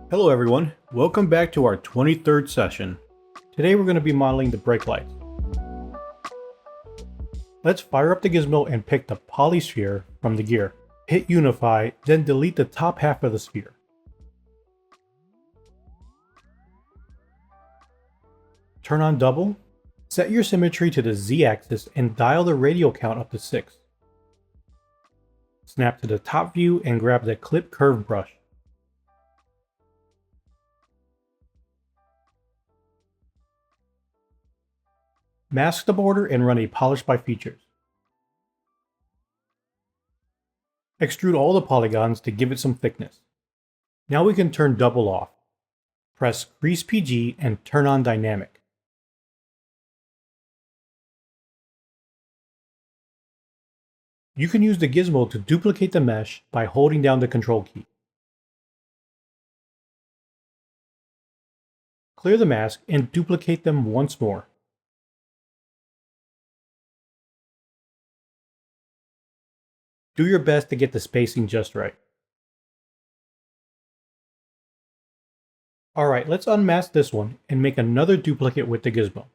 Hello everyone, welcome back to our 23rd session. Today we're going to be modeling the brake lights. Let's fire up the gizmo and pick the polysphere from the gear. Hit unify, then delete the top half of the sphere. Turn on double, set your symmetry to the Z-axis and dial the radial count up to 6. Snap to the top view and grab the clip curve brush. Mask the border and run a polish by features. Extrude all the polygons to give it some thickness. Now we can turn double off. Press Grease PG and turn on dynamic. You can use the gizmo to duplicate the mesh by holding down the control key. Clear the mask and duplicate them once more. Do your best to get the spacing just right. Alright, let's unmask this one and make another duplicate with the gizmo.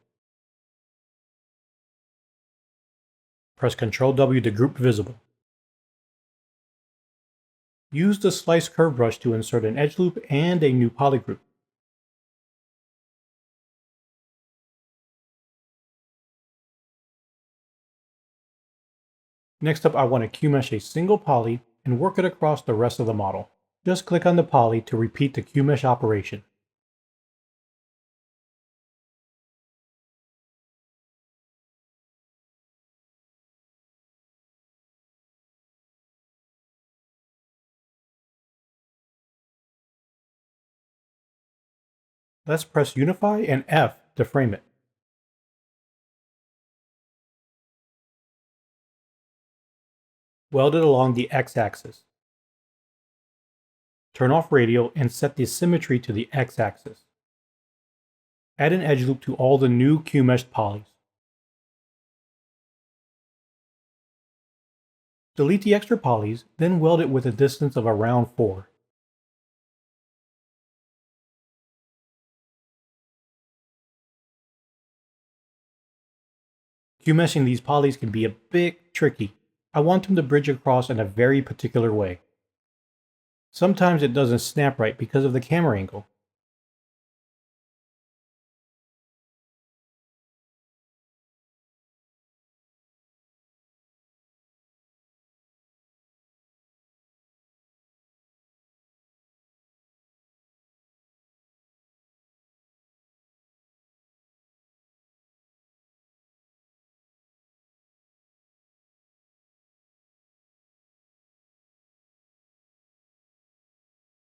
Press Ctrl W to group visible. Use the slice curve brush to insert an edge loop and a new polygroup. Next up, I want to Q-mesh a single poly and work it across the rest of the model. Just click on the poly to repeat the Q-mesh operation. Let's press Unify and F to frame it. Weld it along the X-axis. Turn off radial and set the symmetry to the X-axis. Add an edge loop to all the new Q-meshed polys. Delete the extra polys, then weld it with a distance of around 4. Q-meshing these polys can be a bit tricky. I want them to bridge across in a very particular way. Sometimes it doesn't snap right because of the camera angle.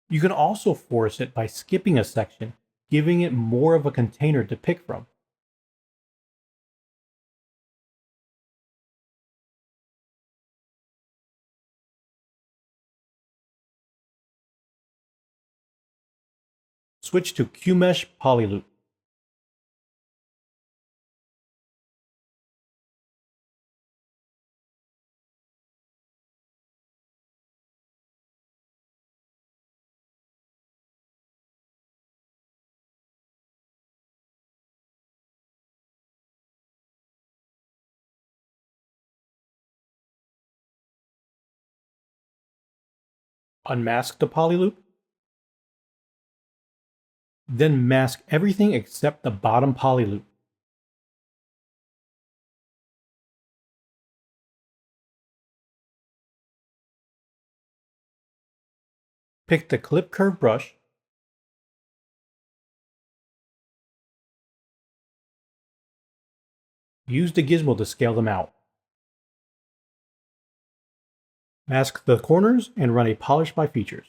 You can also force it by skipping a section, giving it more of a container to pick from. Switch to Q-mesh polyloop. Unmask the polyloop. Then mask everything except the bottom polyloop. Pick the clip curve brush. Use the gizmo to scale them out. Mask the corners and run a polish by features.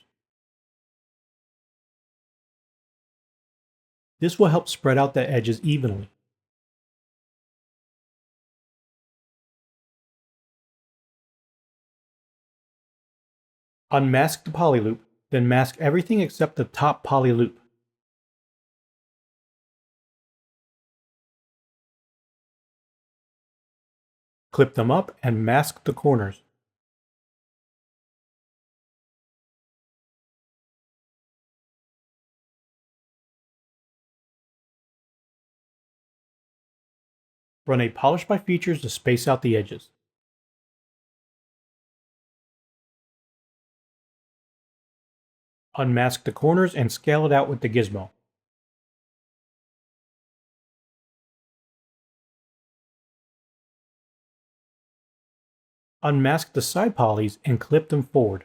This will help spread out the edges evenly. Unmask the polyloop, then mask everything except the top polyloop. Clip them up and mask the corners. Run a polish by features to space out the edges. Unmask the corners and scale it out with the gizmo. Unmask the side polys and clip them forward.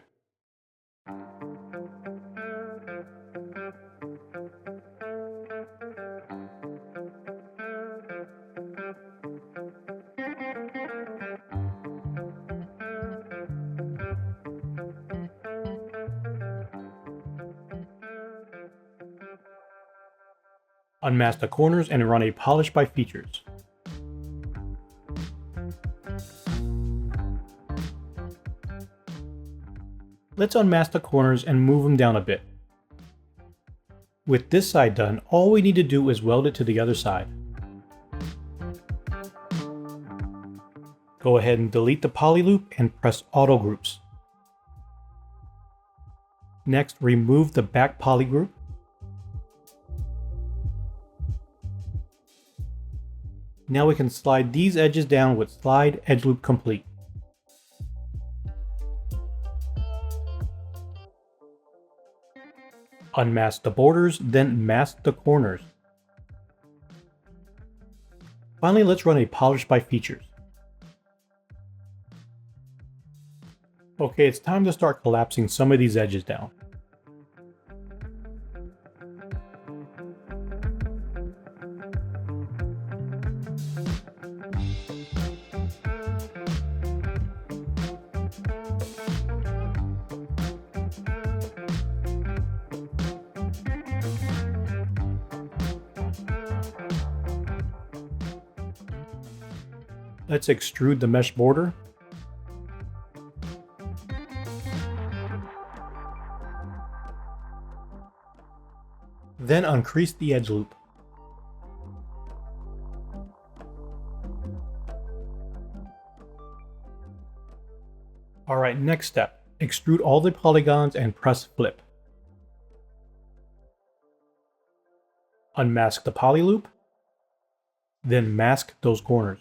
Unmask the corners and run a polish by features. Let's unmask the corners and move them down a bit. With this side done, all we need to do is weld it to the other side. Go ahead and delete the poly loop and press auto groups. Next, remove the back poly group. Now we can slide these edges down with slide edge loop complete. Unmask the borders, then mask the corners. Finally, let's run a polish by features. Okay, it's time to start collapsing some of these edges down. Let's extrude the mesh border. Then uncrease the edge loop. Alright, next step. Extrude all the polygons and press flip. Unmask the poly loop. Then mask those corners.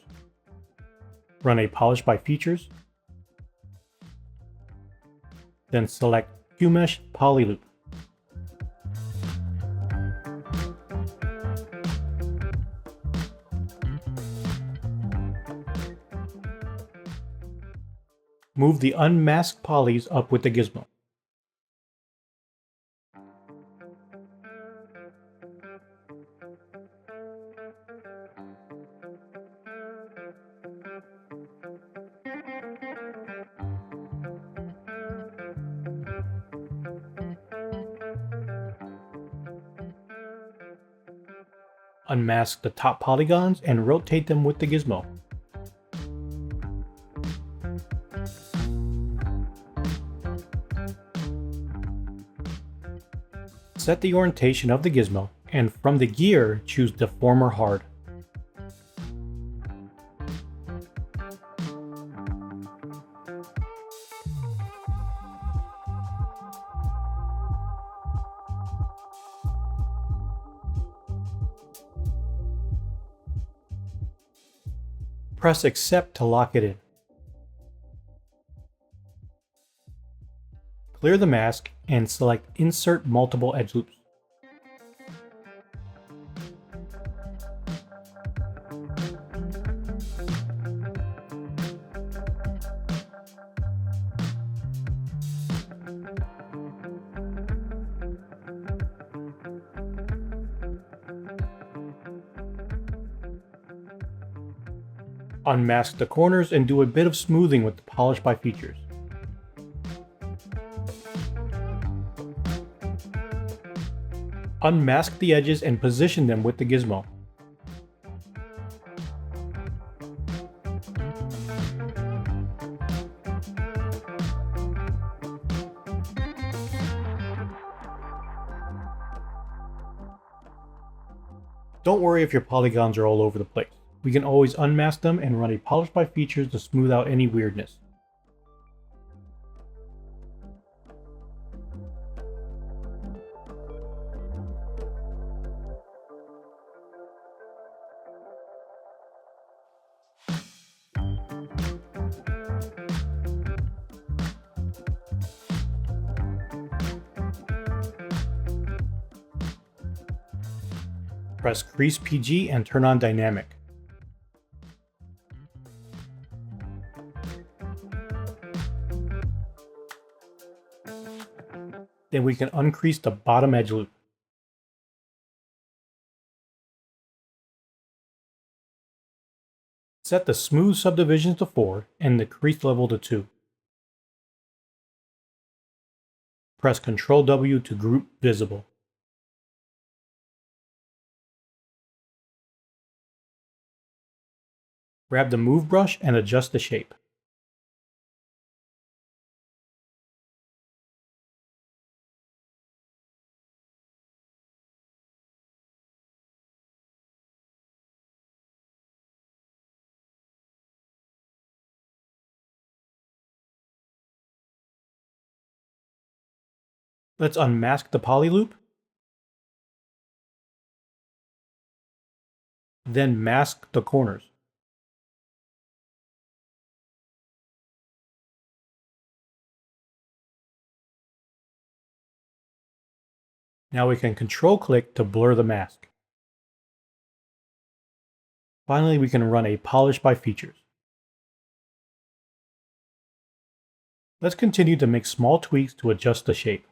Run a polish by features. Then select Q-Mesh Poly Loop. Move the unmasked polys up with the gizmo. Unmask the top polygons and rotate them with the gizmo. Set the orientation of the gizmo, and from the gear, choose Deform or Hard. Press Accept to lock it in. Clear the mask and select Insert Multiple Edge Loops. Unmask the corners and do a bit of smoothing with the polish by features. Unmask the edges and position them with the gizmo. Don't worry if your polygons are all over the place. We can always unmask them and run a polish by features to smooth out any weirdness. Press Crease PG and turn on Dynamic. Then we can uncrease the bottom edge loop. Set the smooth subdivisions to 4 and the crease level to 2. Press Ctrl W to group visible. Grab the Move brush and adjust the shape. Let's unmask the poly loop. Then mask the corners. Now we can Control-click to blur the mask. Finally, we can run a polish by features. Let's continue to make small tweaks to adjust the shape.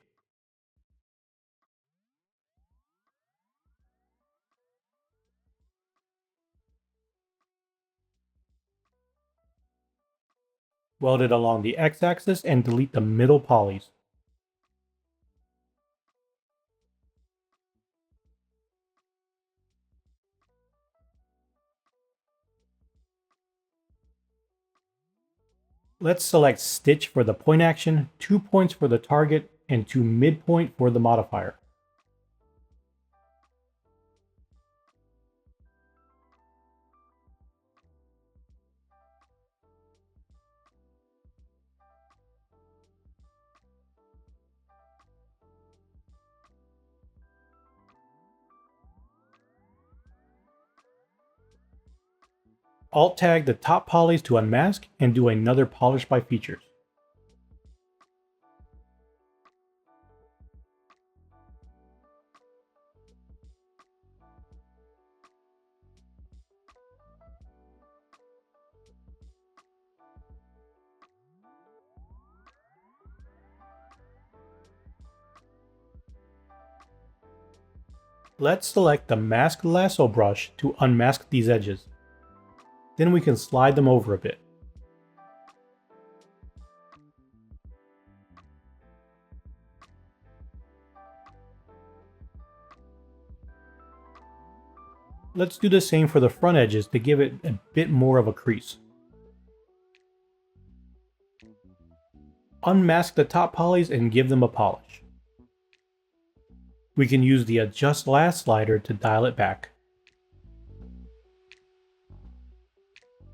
Weld it along the x-axis and delete the middle polys. Let's select Stitch for the point action, 2 points for the target, and 2 midpoint for the modifier. Alt-tag the top polys to unmask and do another polish by features. Let's select the Mask Lasso brush to unmask these edges. Then we can slide them over a bit. Let's do the same for the front edges to give it a bit more of a crease. Unmask the top polys and give them a polish. We can use the Adjust Last slider to dial it back.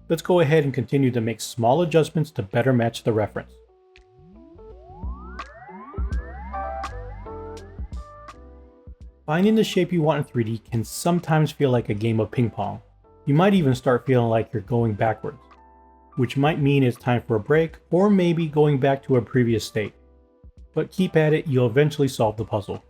Let's go ahead and continue to make small adjustments to better match the reference. Finding the shape you want in 3D can sometimes feel like a game of ping pong. You might even start feeling like you're going backwards, which might mean it's time for a break or maybe going back to a previous state. But keep at it, you'll eventually solve the puzzle.